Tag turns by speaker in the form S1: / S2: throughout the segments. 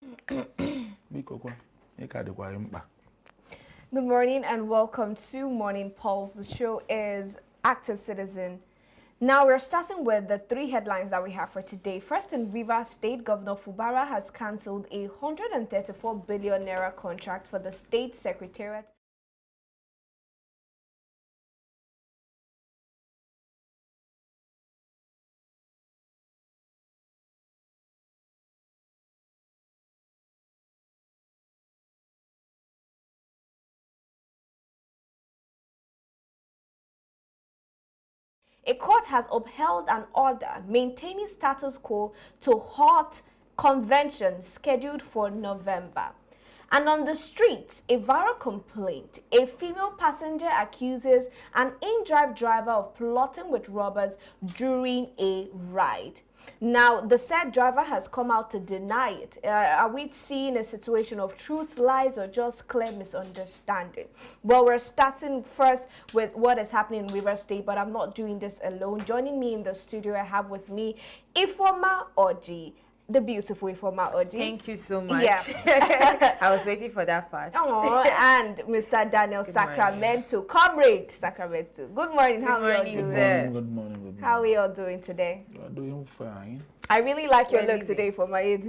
S1: Good morning and welcome to Morning Pulse. The show is Active Citizen. Now we're starting with the three headlines that we have for today. First, in Rivers State, Governor Fubara has cancelled a 134 billion naira contract for the state secretariat. A court has upheld an order maintaining status quo to halt convention scheduled for November. And on the streets, a viral complaint. A female passenger accuses an InDrive driver of plotting with robbers during a ride. Now, the said driver has come out to deny it. Are we seeing a situation of truth, lies, or just clear misunderstanding? Well, we're starting first with what is happening in Rivers State, but I'm not doing this alone. Joining me in the studio, I have with me Ifoma Oji. The beautiful Ifoma Oji.
S2: Thank you so much.
S1: Yes.
S2: I was waiting for that part.
S1: Oh, and Mr. Daniel Sacramento, comrade Sacramento. Good morning. How are you doing?
S3: Good morning.
S1: How are we all doing today?
S3: We are doing fine.
S1: I really like your look today, Ifoma. It's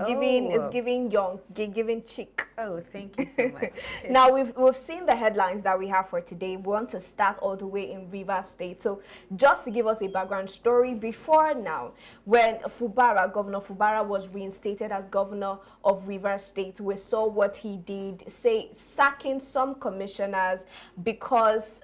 S1: giving young, giving chic.
S2: Oh, thank you so much.
S1: Now we've seen the headlines that we have for today. We want to start all the way in Rivers State. So just to give us a background story, before now, when Governor Fubara was reinstated as governor of Rivers State, we saw what he did, sacking some commissioners because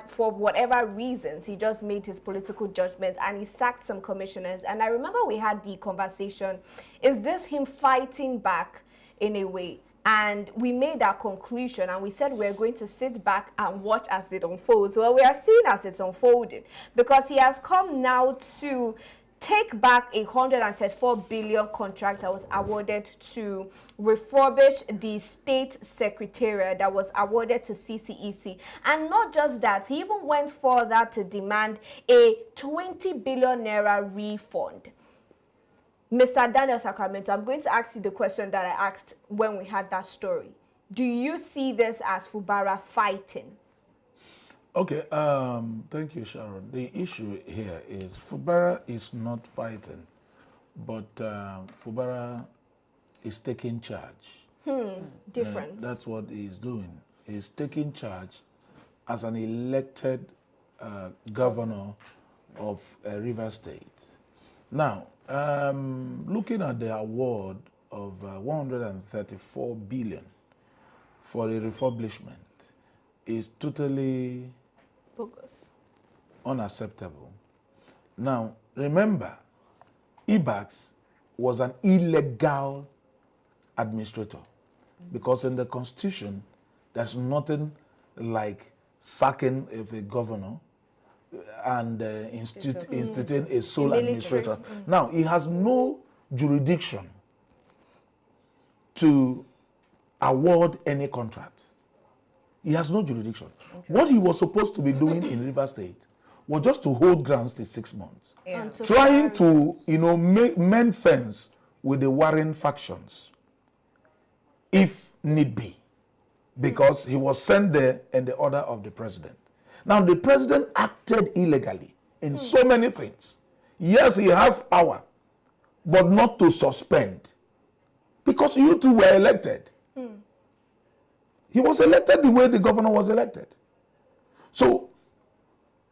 S1: for whatever reasons, he just made his political judgment and he sacked some commissioners. And I remember we had the conversation, is this him fighting back in a way? And we made our conclusion and we said we're going to sit back and watch as it unfolds. Well, we are seeing as it's unfolding because he has come now to take back a 134 billion contract that was awarded to refurbish the state secretariat that was awarded to CCEC. And not just that, he even went further to demand a 20 billion naira refund. Mr. Daniel Sacramento, I'm going to ask you the question that I asked when we had that story. Do you see this as Fubara fighting?
S3: Okay, thank you, Sharon. The issue here is Fubara is not fighting, but Fubara is taking charge.
S1: Difference.
S3: That's what he's doing. He's taking charge as an elected governor of Rivers State. Now, looking at the award of 134 billion for the refurbishment is totally unacceptable. Now, remember, IBAX was an illegal administrator because in the Constitution, there's nothing like sacking of a governor and instituting a sole administrator. Now, he has no jurisdiction to award any contract. He has no jurisdiction. Okay. What he was supposed to be doing in River State was just to hold grounds till 6 months. Yeah. Trying to, mend fence with the warring factions, if need be, because he was sent there in the order of the president. Now, the president acted illegally in so many things. Yes, he has power, but not to suspend, because you two were elected. He was elected the way the governor was elected. So,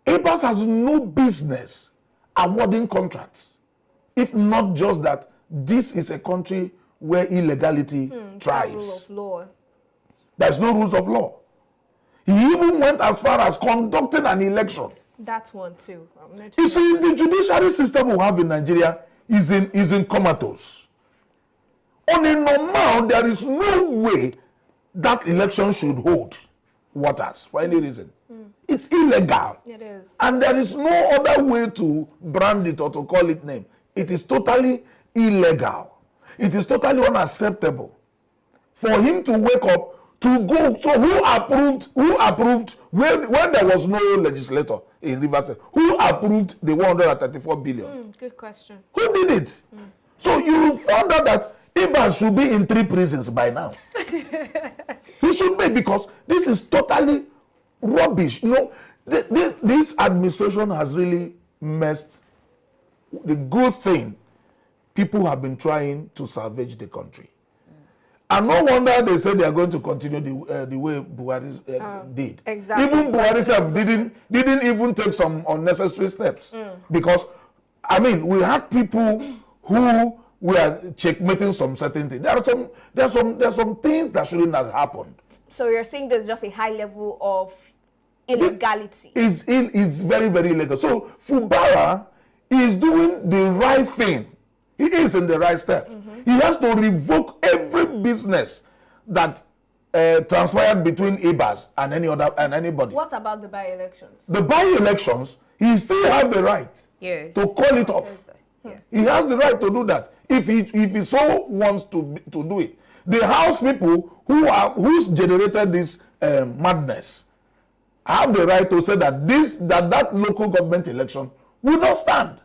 S3: ABAS has no business awarding contracts, if not just that this is a country where illegality thrives.
S1: Rule of law.
S3: There's no rules of law. He even went as far as conducting an election.
S1: That one too.
S3: You see, the judiciary system we have in Nigeria is in comatose. On a normal, there is no way that election should hold waters for any reason. It's illegal.
S1: It is.
S3: And there is no other way to brand it or to call it name. It is totally illegal. It is totally unacceptable for him to wake up to go. So who approved when there was no legislator in Rivers? Who approved the 134 billion?
S1: Good question.
S3: Who did it? So you found out that Ibas should be in 3 prisons by now. He should be, because this is totally rubbish. You know, this administration has really messed the good thing people have been trying to salvage the country. And no wonder they say they are going to continue the way Buhari did.
S1: Exactly.
S3: Even Buhari self didn't even take some unnecessary steps. Because, I mean, we had people who were checkmating some certain things. There are some things that shouldn't have happened. So
S1: you're saying there's just a high level of illegality?
S3: It's very, very illegal. So Fubara is doing the right thing. He is in the right step. He has to revoke every business that transpired between Ibas and anybody.
S1: What about the by-elections?
S3: The by-elections, he still has the right to call it off. He has the right to do that if he so wants to do it. The House people who's generated this madness have the right to say that that local government election will not stand.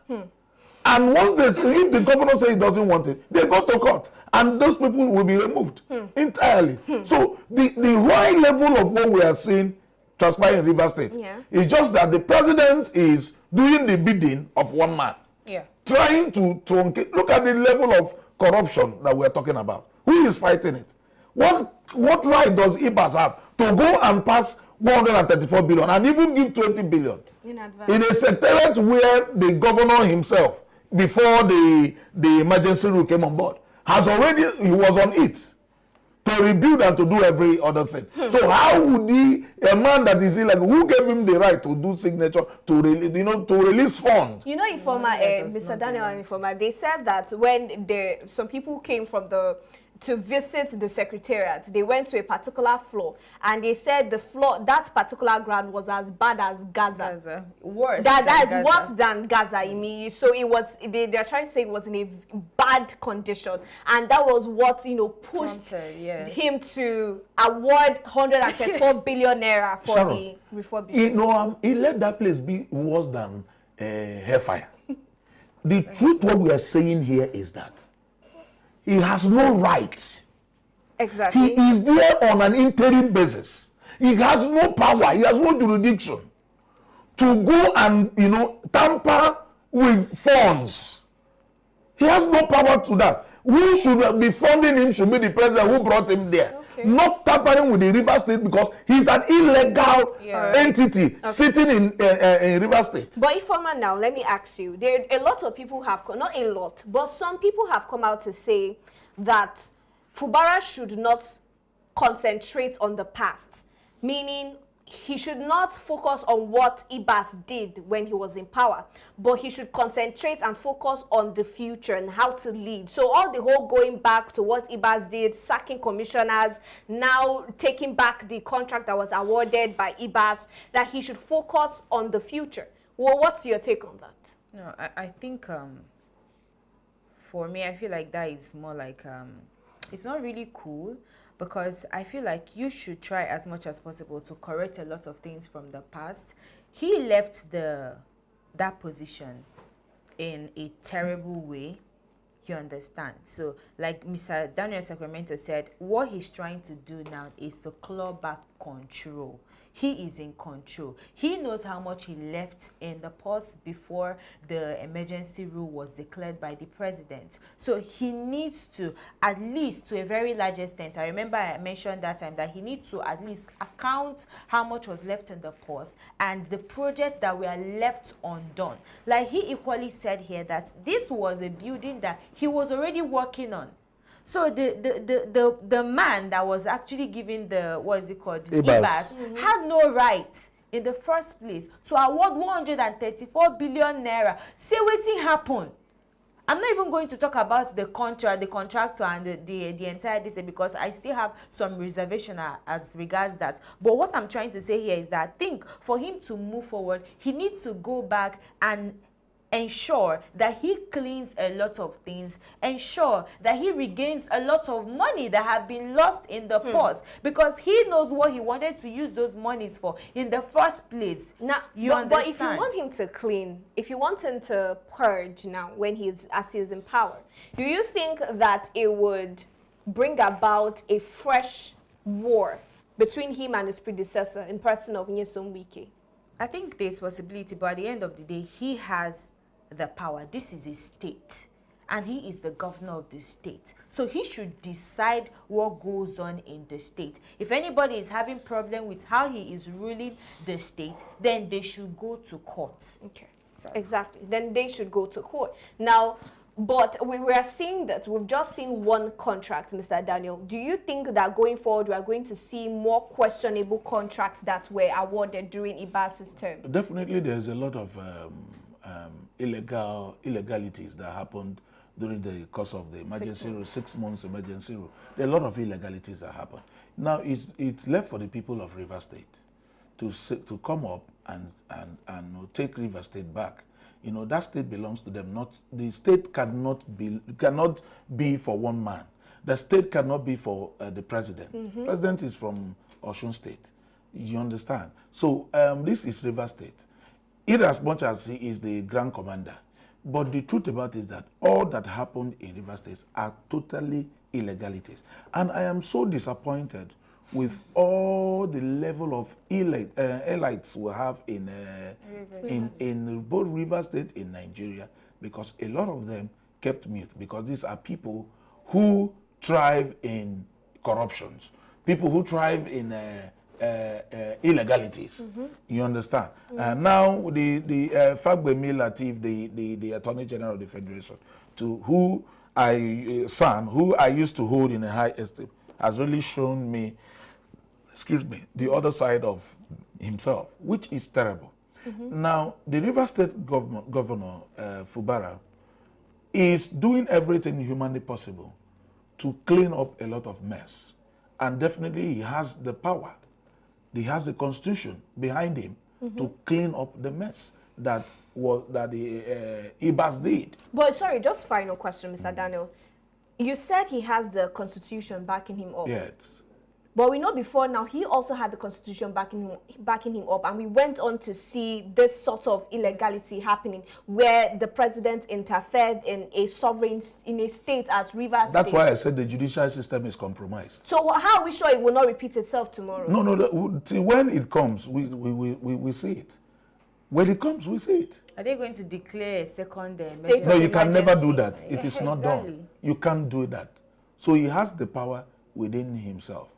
S3: And once if the governor says he doesn't want it, they go to court, and those people will be removed entirely. So the high level of what we are seeing transpire in Rivers State is just that the president is doing the bidding of one man, trying to truncate. Look at the level of corruption that we are talking about. Who is fighting it? What right does Ibas have to go and pass 134 billion and even give 20 billion in advance in a secretariat where the governor himself, before the emergency rule came on board, he was on it to rebuild and to do every other thing. So how would a man that is illegal, who gave him the right to do signature, to release funds? You know,
S1: Informer, Mr. Daniel and Informer, they said that when some people came from to visit the secretariat, they went to a particular floor, and they said that particular ground was as bad as Gaza. Worse. That is worse than Gaza. I mean, so it was. They're trying to say it was in a bad condition, and that was what pushed him to award 134 billion naira for the reform.
S3: He let that place be worse than hellfire. The truth, what we are saying here is that he has no right.
S1: Exactly.
S3: He is there on an interim basis. He has no power. He has no jurisdiction to go and, tamper with funds. He has no power to that. Who should be funding him should be the president who brought him there. Not tampering with the River State, because he's an illegal entity sitting in River State.
S1: But Informer, now let me ask you, a lot of people have, not a lot, but some people have come out to say that Fubara should not concentrate on the past, meaning he should not focus on what Ibas did when he was in power, but he should concentrate and focus on the future and how to lead. So all the whole going back to what Ibas did, sacking commissioners, now taking back the contract that was awarded by Ibas, that he should focus on the future. Well, what's your take on that?
S2: No, I think for me, I feel like that is more like it's not really cool, because I feel like you should try as much as possible to correct a lot of things from the past. He left that position in a terrible way, you understand? So like Mr. Daniel Sacramento said, what he's trying to do now is to claw back control. He is in control. He knows how much he left in the pause before the emergency rule was declared by the president. So he needs to, at least to a very large extent, I remember I mentioned that time that he needs to at least account how much was left in the pause and the projects that were left undone. Like he equally said here that this was a building that he was already working on. So the man that was actually giving the, what is it called, Ibas, had no right in the first place to award 134 billion naira. See what happened. I'm not even going to talk about the contractor and the entire this, because I still have some reservation as regards that. But what I'm trying to say here is that I think for him to move forward, he needs to go back and ensure that he cleans a lot of things, ensure that he regains a lot of money that have been lost in the past, because he knows what he wanted to use those monies for in the first place.
S1: Now, but if you want him to clean, if you want him to purge now when he's in power, do you think that it would bring about a fresh war between him and his predecessor in person of Nyesom Wike?
S2: I think there's possibility, but at the end of the day, he has the power. This is a state, and he is the governor of the state. So he should decide what goes on in the state. If anybody is having problem with how he is ruling the state, then they should go to court.
S1: Okay, exactly. Then they should go to court. Now, but we were seeing that we've just seen one contract, Mr. Daniel. Do you think that going forward we are going to see more questionable contracts that were awarded during Ibas's term?
S3: Definitely, there's a lot of illegalities that happened during the course of the emergency rule, 6 months emergency rule. There are a lot of illegalities that happened. Now it's left for the people of River State to come up and take River State back. You know, that state belongs to them. Not the state cannot be for one man. The state cannot be for the president. Mm-hmm. President is from Osun State. You understand? So this is River State. In as much as he is the grand commander, but the truth about it is that all that happened in River State are totally illegalities, and I am so disappointed with all the level of elites we have in both River State in Nigeria, because a lot of them kept mute, because these are people who thrive in corruptions, people who thrive in illegalities. Mm-hmm. You understand? Mm-hmm. Now the Fagbemi Latif, the Attorney General of the Federation, to who I used to hold in a high esteem, has really shown me, the other side of himself, which is terrible. Mm-hmm. Now, the River State Governor, Fubara, is doing everything humanly possible to clean up a lot of mess. And definitely he has the power. He has the constitution behind him to clean up the mess that the Ibas did.
S1: But sorry, just final question, Mr. Daniel. You said he has the constitution backing him up.
S3: Yes.
S1: But we know before now he also had the constitution backing him up, and we went on to see this sort of illegality happening where the president interfered in a state as River State.
S3: That's why I said the judicial system is compromised.
S1: So how are we sure it will not repeat itself tomorrow?
S3: No. When it comes, we see it. When it comes, we see it.
S2: Are they going to declare a second
S3: state? No, you can never do that. It is not done. You can't do that. So he has the power within himself,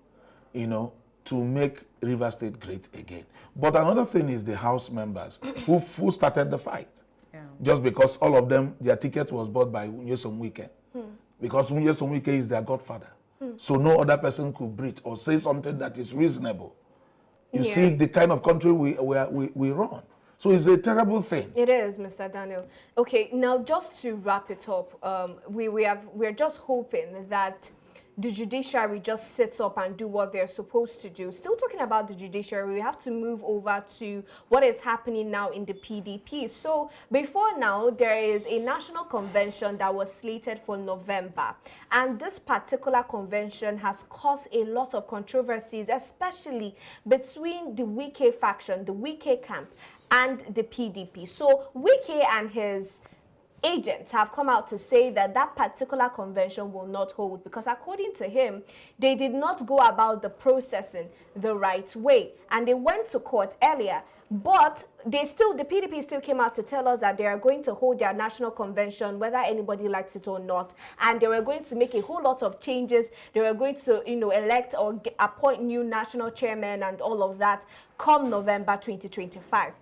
S3: you know, to make River State great again. But another thing is the House members who started the fight. Yeah. Just because all of them, their ticket was bought by Nyesom Wike. Because Nyesom Wike is their godfather. So no other person could breathe or say something that is reasonable. You see the kind of country we run. So it's a terrible thing.
S1: It is, Mr. Daniel. Okay, now just to wrap it up, we're just hoping that the judiciary just sits up and do what they're supposed to do. Still talking about the judiciary, we have to move over to what is happening now in the PDP. So before now, there is a national convention that was slated for November. And this particular convention has caused a lot of controversies, especially between the Wike faction, the Wike camp, and the PDP. So Wike and his agents have come out to say that that particular convention will not hold because according to him, they did not go about the processing the right way. And they went to court earlier, but the PDP still came out to tell us that they are going to hold their national convention, whether anybody likes it or not. And they were going to make a whole lot of changes. They were going to, elect or appoint new national chairmen and all of that come November 2025.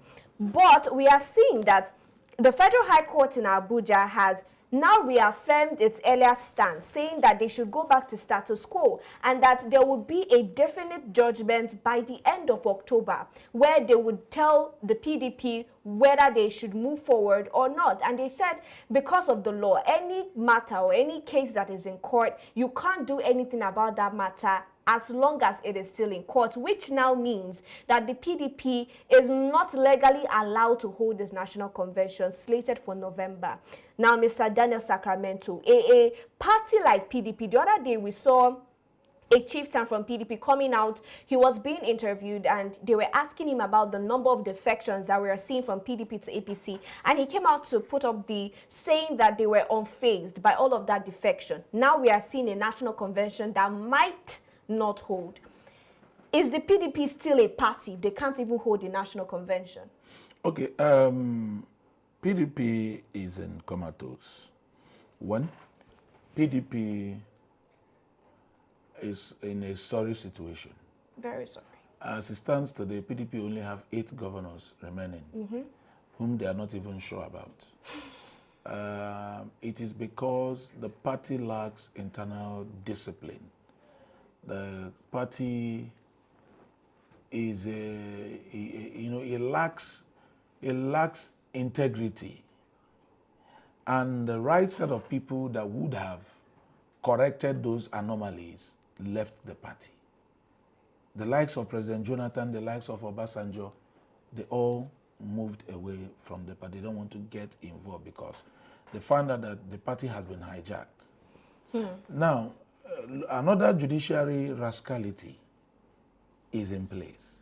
S1: But we are seeing that the Federal High Court in Abuja has now reaffirmed its earlier stance, saying that they should go back to status quo and that there will be a definite judgment by the end of October where they would tell the PDP whether they should move forward or not. And they said because of the law, any matter or any case that is in court, you can't do anything about that matter as long as it is still in court, which now means that the PDP is not legally allowed to hold this national convention slated for November. Now, Mr. Daniel Sacramento, a party like PDP, the other day we saw a chieftain from PDP coming out. He was being interviewed and they were asking him about the number of defections that we are seeing from PDP to APC, and he came out to put up the saying that they were unfazed by all of that defection. Now we are seeing a national convention that might not hold. Is the PDP still a party if they can't even hold a national convention? Okay,
S3: PDP is in comatose. One, PDP is in a sorry situation.
S1: Very sorry.
S3: As it stands today, PDP only have 8 governors remaining, whom they are not even sure about. It is because the party lacks internal discipline. The party is it lacks integrity, and the right set of people that would have corrected those anomalies left the party. The likes of President Jonathan, the likes of Obasanjo, they all moved away from the party. They don't want to get involved because they found out that the party has been hijacked. Now, another judiciary rascality is in place.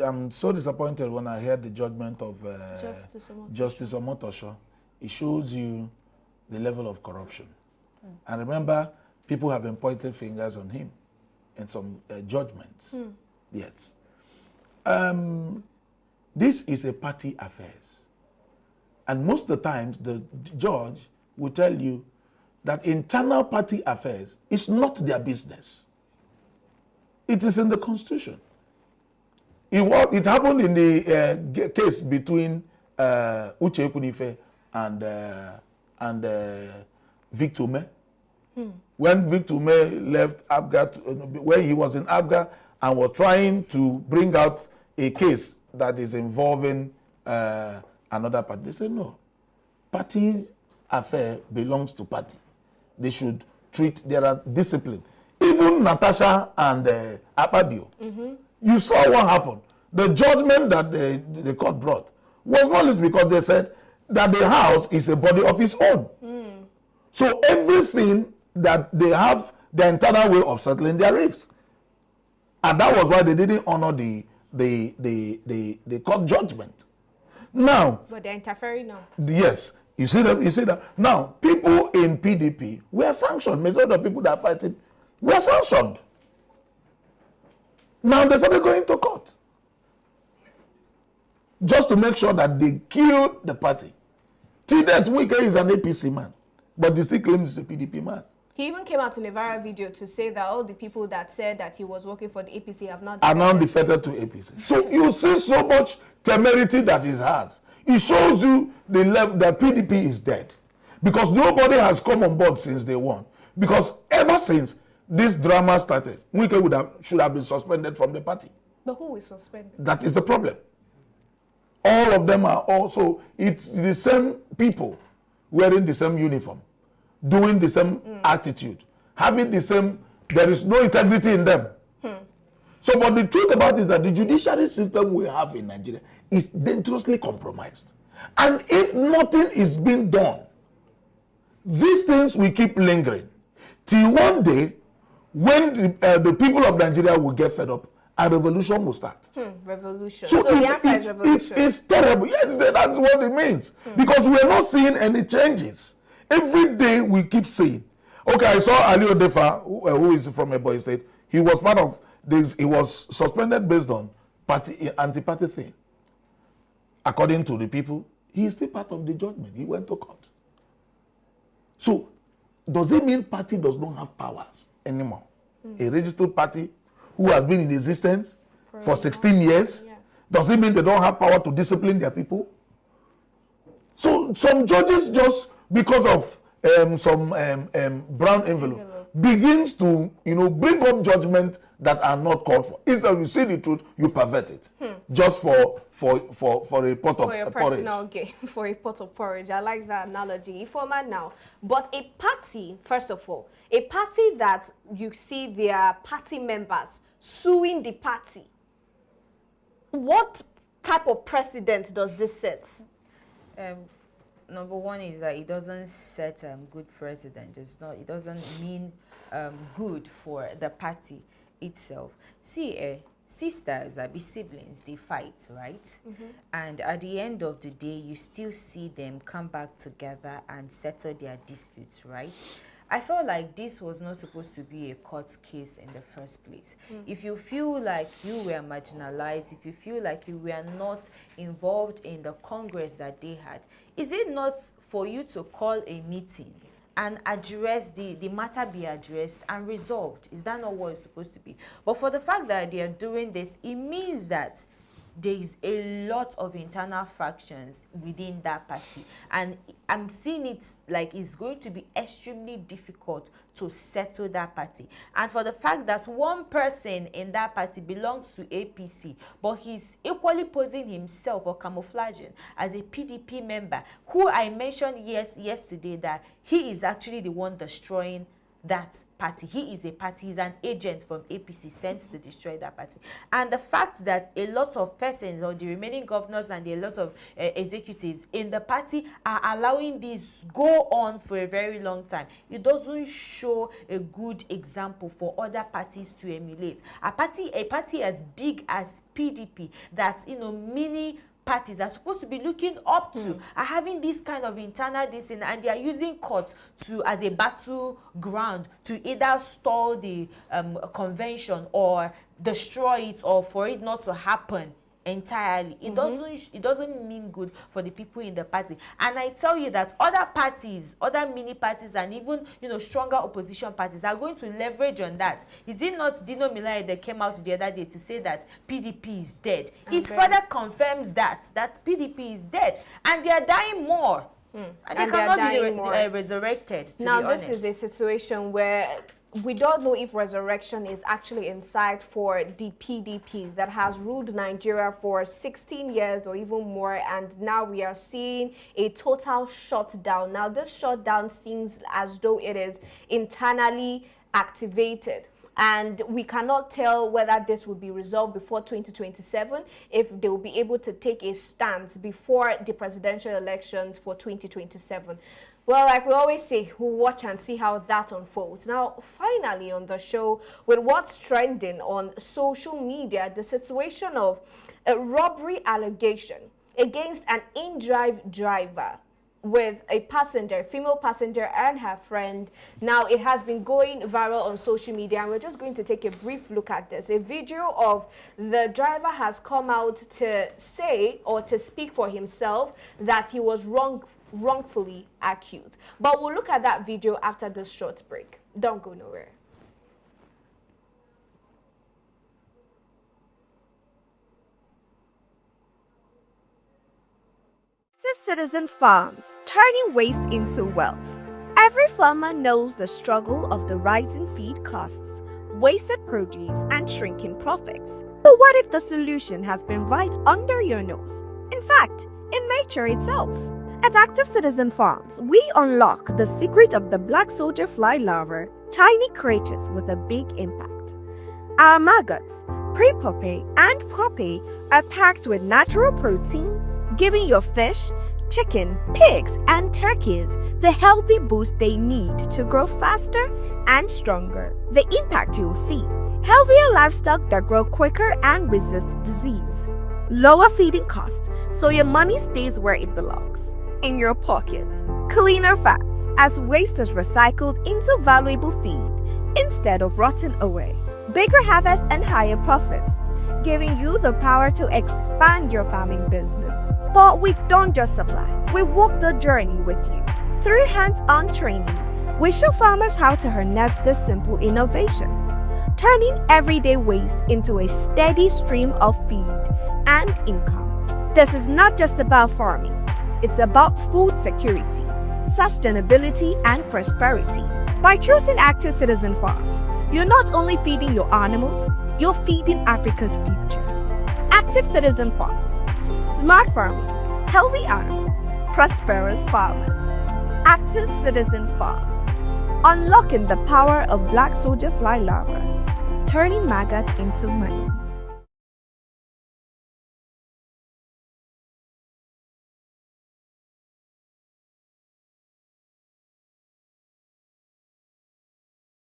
S3: I'm so disappointed when I heard the judgment of Justice Omotosho. It shows you the level of corruption. And remember, people have been pointing fingers on him in some judgments. Yes. This is a party affairs. And most of the times, the judge will tell you that internal party affairs is not their business. It is in the Constitution. It happened in the case between Uche Ekunife and Victor Ume. When Victor Ume left Abga, when he was in Abga and was trying to bring out a case that is involving another party, they said no. Party affair belongs to party. They should treat, there are discipline. Even Natasha and Akpabio, you saw what happened. The judgment that the court brought was not least because they said that the house is a body of its own. So everything that they have, the internal way of settling their riffs. And that was why they didn't honor the court judgment. Now,
S1: but they're interfering now.
S3: Yes. You see that? Now, people in PDP were sanctioned. Majority of the people that are fighting were sanctioned. Now they started going to court. Just to make sure that they killed the party. Till that Wike is an APC man. But they still claim he's a PDP man.
S1: He even came out in a viral video to say that all the people that said that he was working for the APC have not
S3: defected to APC. So you see so much temerity that he has. It shows you the level that PDP is dead. Because nobody has come on board since day one. Because ever since this drama started, Wike should have been suspended from the party.
S1: But who is suspended?
S3: That is the problem. All of them are also, it's the same people wearing the same uniform, doing the same attitude, having the same, there is no integrity in them. So, but the truth about it is that the judiciary system we have in Nigeria is dangerously compromised. And if nothing is being done, these things will keep lingering. Till one day, when the people of Nigeria will get fed up, a revolution will start.
S1: Revolution.
S3: So it's terrible. Yes, that's what it means. Because we're not seeing any changes. Every day we keep saying, okay, I saw Ali Odefa, who is from Ebonyi State. He was part of this, he was suspended based on anti-party thing. According to the people, he is still part of the judgment. He went to court. So, does it mean party does not have powers anymore? A registered party who has been in existence for 16 years, does it mean they don't have power to discipline their people? So some judges, just because of some brown envelope, begins to, bring up judgment that are not called for. Instead of you see the truth, you pervert it. Just for a pot of
S1: for your
S3: porridge.
S1: Personal gain, for a pot of porridge. I like that analogy. Informer now. But a party, first of all, a party that you see their party members suing the party. What type of precedent does this set?
S2: Number one is that it doesn't set good precedent. It doesn't mean good for the party itself. See, sisters be siblings, they fight, right? And at the end of the day, you still see them come back together and settle their disputes, right? I felt like this was not supposed to be a court case in the first place. If you feel like you were marginalized, if you feel like you were not involved in the Congress that they had, is it not for you to call a meeting and address the matter, be addressed and resolved? Is that not what it's supposed to be? But for the fact that they are doing this, it means that there is a lot of internal fractions within that party, and I'm seeing it like it's going to be extremely difficult to settle that party. And for the fact that one person in that party belongs to APC, but he's equally posing himself or camouflaging as a PDP member, who I mentioned yesterday that he is actually the one destroying that party. He is a party, he's an agent from APC sent to destroy that party. And the fact that a lot of persons or the remaining governors and a lot of executives in the party are allowing this go on for a very long time, it doesn't show a good example for other parties to emulate. A party as big as PDP, that's many parties are supposed to be looking up to are having this kind of internal dissing, and they are using court as a battleground to either stall the convention or destroy it, or for it not to happen entirely. It doesn't mean good for the people in the party. And I tell you that other parties, other mini parties, and even stronger opposition parties are going to leverage on that. Is it not Dino Milai that came out the other day to say that PDP is dead? It further confirms that PDP is dead, and they are dying more. And they cannot be resurrected, to
S1: now
S2: be honest.
S1: This is a situation where we don't know if resurrection is actually in sight for the PDP that has ruled Nigeria for 16 years or even more, and now we are seeing a total shutdown. Now this shutdown seems as though it is internally activated, and we cannot tell whether this will be resolved before 2027, if they will be able to take a stance before the presidential elections for 2027. Well, like we always say, we'll watch and see how that unfolds. Now, finally on the show, with what's trending on social media, the situation of a robbery allegation against an InDrive driver with a passenger, female passenger, and her friend. Now, it has been going viral on social media, and we're just going to take a brief look at this. A video of the driver has come out to say, or to speak for himself, that he was wrongfully accused. But we'll look at that video after this short break. Don't go nowhere.
S4: Citizen Farms, turning waste into wealth. Every farmer knows the struggle of the rising feed costs, wasted produce, and shrinking profits. But what if the solution has been right under your nose? In fact, in nature itself. At Active Citizen Farms, we unlock the secret of the black soldier fly larvae, tiny creatures with a big impact. Our maggots, pre-pupae and pupae, are packed with natural protein, giving your fish, chicken, pigs, and turkeys the healthy boost they need to grow faster and stronger. The impact you'll see: healthier livestock that grow quicker and resist disease. Lower feeding costs, so your money stays where it belongs, in your pocket. Cleaner fats, as waste is recycled into valuable feed instead of rotting away. Bigger harvest and higher profits, giving you the power to expand your farming business. But we don't just supply, we walk the journey with you. Through hands-on training, we show farmers how to harness this simple innovation, turning everyday waste into a steady stream of feed and income. This is not just about farming, it's about food security, sustainability, and prosperity. By choosing active citizen farms, you're not only feeding your animals, you're feeding Africa's future. Active citizen farms, smart farming, healthy animals, prosperous farmers. Active citizen farms, unlocking the power of black soldier fly larvae, turning maggots into money.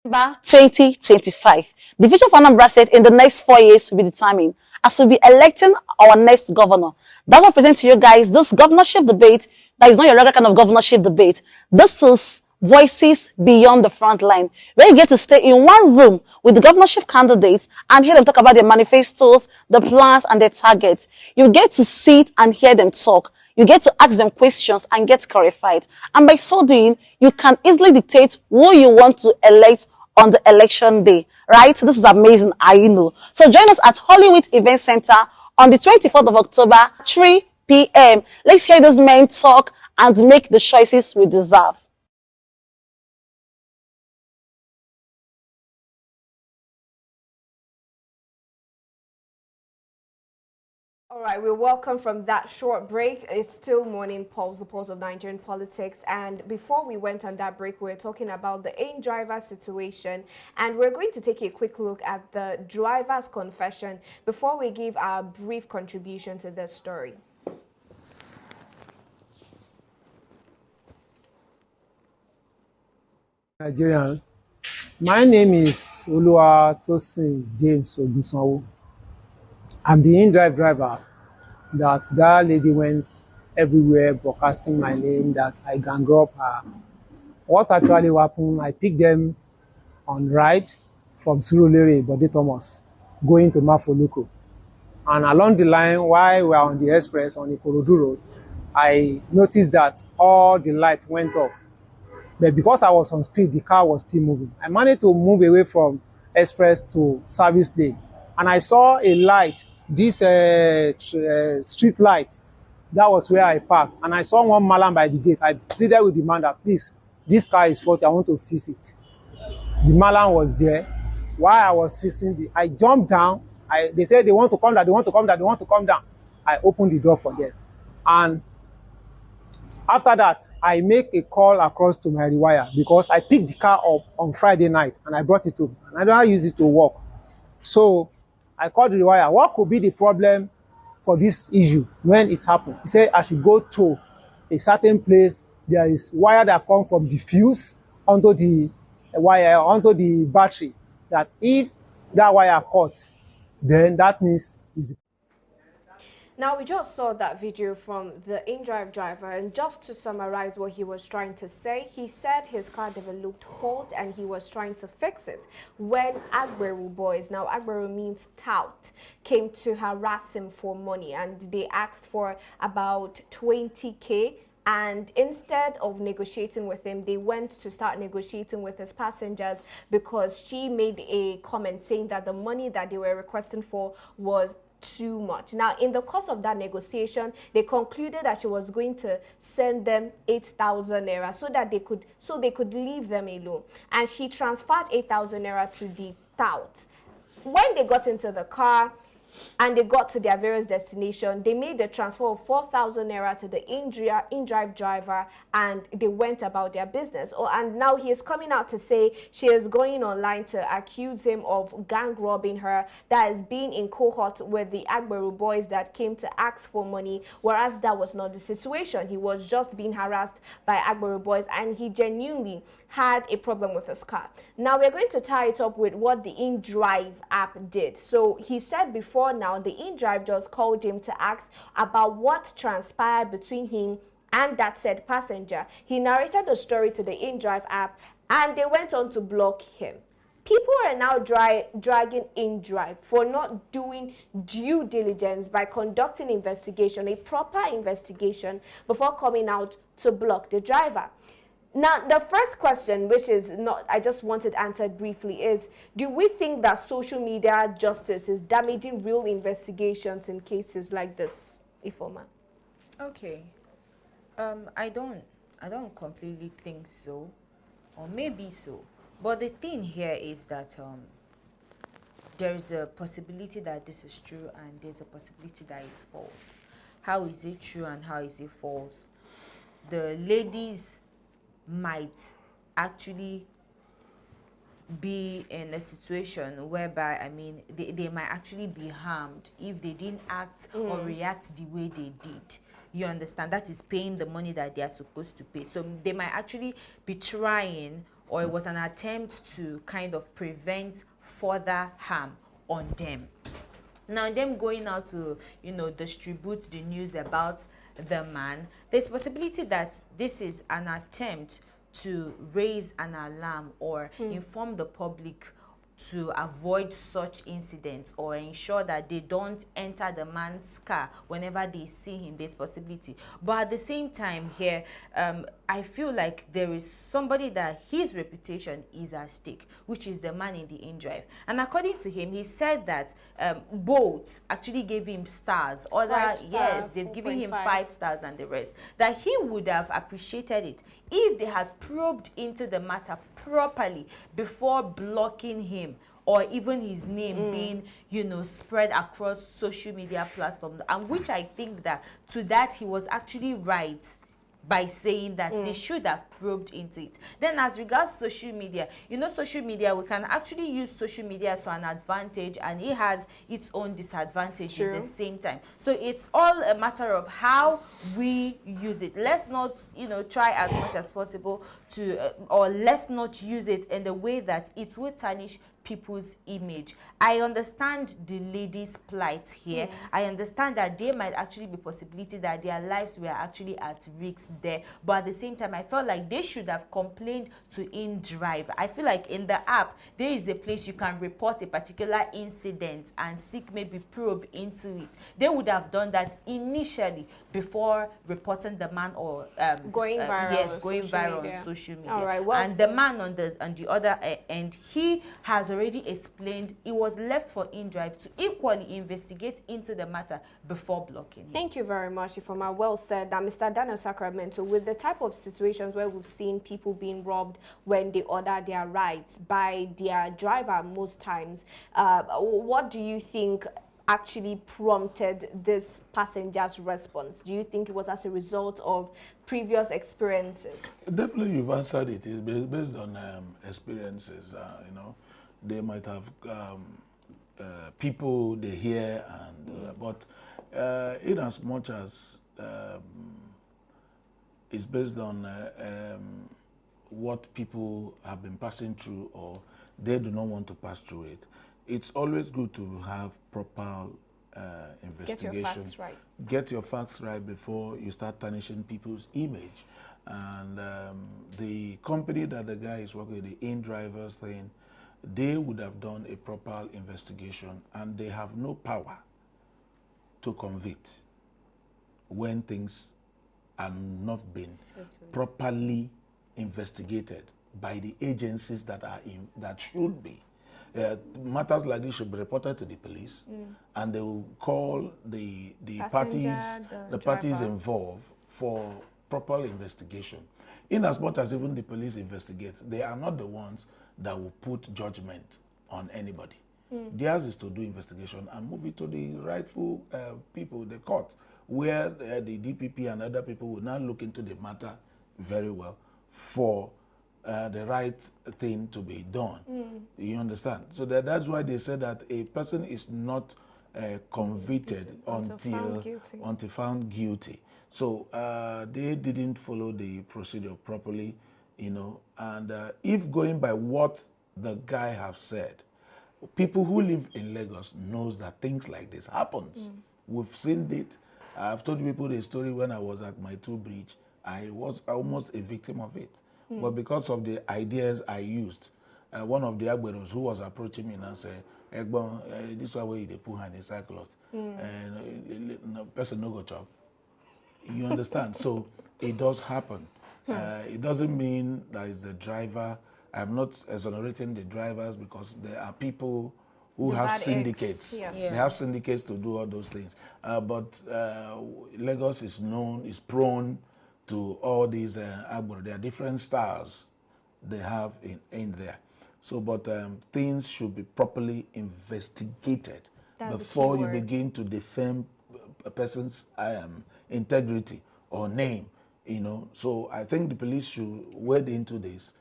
S5: November 2025. The future of Anambra State in the next 4 years will be determined as we'll be electing our next governor. That's what I present to you guys this governorship debate. That is not your regular kind of governorship debate. This is voices beyond the front line, where you get to stay in one room with the governorship candidates and hear them talk about their manifestos, the plans, and their targets. You get to sit and hear them talk. You get to ask them questions and get clarified. And by so doing, you can easily dictate who you want to elect on the election day, right? So this is amazing, I know. So join us at Hollywood Event Center on the 24th of October, 3 p.m. Let's hear these men talk and make the choices we deserve.
S1: All right, we're welcome from that short break. It's still Morning Pulse, the pulse of Nigerian politics. And before we went on that break, we were talking about the InDrive situation. And we're going to take a quick look at the driver's confession before we give our brief contribution to this story.
S6: Nigerian. My name is Oluwatosin James Ogunsanwo. I'm the InDrive driver that lady went everywhere broadcasting my name that I gang up her. What actually happened, I picked them on ride from Surulere, Bode Thomas, going to Mafoluko. And along the line, while we were on the express on the Ikorodu Road, I noticed that all the lights went off. But because I was on speed, the car was still moving. I managed to move away from express to service lane. And I saw a light, this street light. That was where I parked. And I saw one malam by the gate. I pleaded with the man that, please, this car is faulty, I want to fix it. The malam was there. While I was fixing I jumped down. They said they want to come down, they want to come down, they want to come down. I opened the door for them. And after that, I make a call across to my rewire because I picked the car up on Friday night and I brought it to, and I don't use it to work. So I called the rewire. What could be the problem for this issue when it happened? He said I should go to a certain place. There is wire that comes from the fuse onto the wire, onto the battery. That if that wire cut, then that means it's.
S1: Now, we just saw that video from the InDrive driver, and just to summarize what he was trying to say, he said his car developed fault and he was trying to fix it when Agberu boys, now Agberu means tout, came to harass him for money, and they asked for about 20K. And instead of negotiating with him, they went to start negotiating with his passengers because she made a comment saying that the money that they were requesting for was too much. Now, in the course of that negotiation, they concluded that she was going to send them 8,000 naira so that they could leave them alone. And she transferred 8,000 naira to the tout. When they got into the car and they got to their various destinations, they made the transfer of 4,000 naira to the InDrive driver, and they went about their business. And now he is coming out to say she is going online to accuse him of gang robbing her, that is being in cohort with the Agberu boys that came to ask for money, whereas that was not the situation. He was just being harassed by Agberu boys, and he genuinely had a problem with his car. Now we're going to tie it up with what the InDrive app did. So he said before now the InDrive just called him to ask about what transpired between him and that said passenger. He narrated the story to the InDrive app and they went on to block him. People are now dragging InDrive for not doing due diligence by conducting investigation, a proper investigation, before coming out to block the driver. Now, the first question, which is not, I just wanted answered briefly, is do we think that social media justice is damaging real investigations in cases like this, Ifoma?
S2: Okay. I don't completely think so. or maybe so. But the thing here is that there is a possibility that this is true and there's a possibility that it's false. How is it true and how is it false? The ladies might actually be in a situation whereby, I mean, they might actually be harmed if they didn't act or react the way they did. You understand? That is paying the money that they are supposed to pay. So they might actually be trying, or it was an attempt to kind of prevent further harm on them. Now, them going out to, you know, distribute the news about the man, there's possibility that this is an attempt to raise an alarm or inform the public to avoid such incidents, or ensure that they don't enter the man's car whenever they see him. There's possibility. But at the same time here, I feel like there is somebody that his reputation is at stake, which is the man in the InDrive. And according to him, he said that both actually gave him stars. Yes, they've given him 5 stars and the rest. That he would have appreciated it if they had probed into the matter properly before blocking him, or even his name being, you know, spread across social media platforms. And which I think that to that he was actually right by saying that they should have probed into it. Then as regards social media, you know, social media, we can actually use social media to an advantage, and it has its own disadvantage at the same time. So it's all a matter of how we use it. Let's not, you know, try as much as possible to, or let's not use it in the way that it will tarnish people's image. I understand the ladies' plight here. I understand that there might actually be possibility that their lives were actually at risk there, but at the same time, I felt like they should have complained to InDrive. I feel like in the app, there is a place you can report a particular incident and seek maybe probe into it. They would have done that initially before reporting the man, or
S1: going viral,
S2: yes, going viral on social media.
S1: All right, well,
S2: and the man on the other end, he has already explained it was left for InDrive to equally investigate into the matter before blocking him.
S1: Thank you very much, Ifoma. Well said. Mr. Daniel Sacramento, with the type of situations where we've seen people being robbed when they order their rides by their driver most times, what do you think actually prompted this passenger's response? Do you think it was as a result of previous experiences?
S3: Definitely, you've answered it. It's based on experiences. You know, they might have people they hear, and but in as much as it's based on what people have been passing through, or they do not want to pass through it. It's always good to have proper investigation.
S1: Get your facts right.
S3: Get your facts right before you start tarnishing people's image. And the company that the guy is working with, the InDrivers thing, they would have done a proper investigation, and they have no power to convict when things are not being properly investigated by the agencies that are that should be. Matters like this should be reported to the police, and they will call the parties involved for proper investigation. In as much as even the police investigate, they are not the ones that will put judgment on anybody. Theirs is to do investigation and move it to the rightful people, the court, where the DPP and other people will now look into the matter very well for the right thing to be done. You understand? So that's why they said that a person is not convicted until found guilty. So they didn't follow the procedure properly, you know. And if going by what the guy have said, people who live in Lagos knows that things like this happens. We've seen it. I've told people the story when I was at my Bridge. I was almost a victim of it. But because of the ideas I used, one of the Agberos who was approaching me and said, Egbon, this way they put hand inside cloth. And person no go chop. You understand? So it does happen. It doesn't mean that it's the driver. I'm not exonerating the drivers, because there are people who have syndicates. Yes. Yeah. They have syndicates to do all those things. But Lagos is prone to all these Agboro. There are different styles they have in there. So, but things should be properly investigated before you begin to defame a person's integrity or name, you know. So I think the police should wade into this.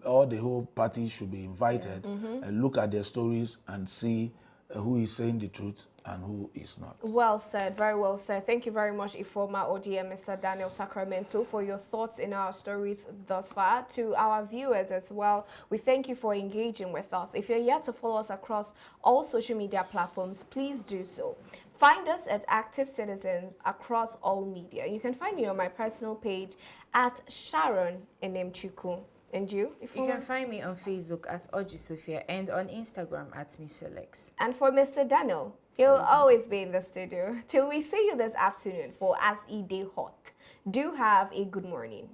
S3: All the whole party should be invited and look at their stories and see who is saying the truth and who is not.
S1: Well said, very well said. Thank you very much, Ifoma ODM, Mr. Daniel Sacramento, for your thoughts in our stories thus far. To our viewers as well, we thank you for engaging with us. If you're yet to follow us across all social media platforms, please do so. Find us at Active Citizens across all media. You can find me on my personal page at Sharon Enemchuku. And you?
S2: You can find me on Facebook at Oji Sophia and on Instagram at Miss Alex.
S1: And for Mr. Daniel, he'll always be in the studio. Till we see you this afternoon for As E Day Hot. Do have a good morning.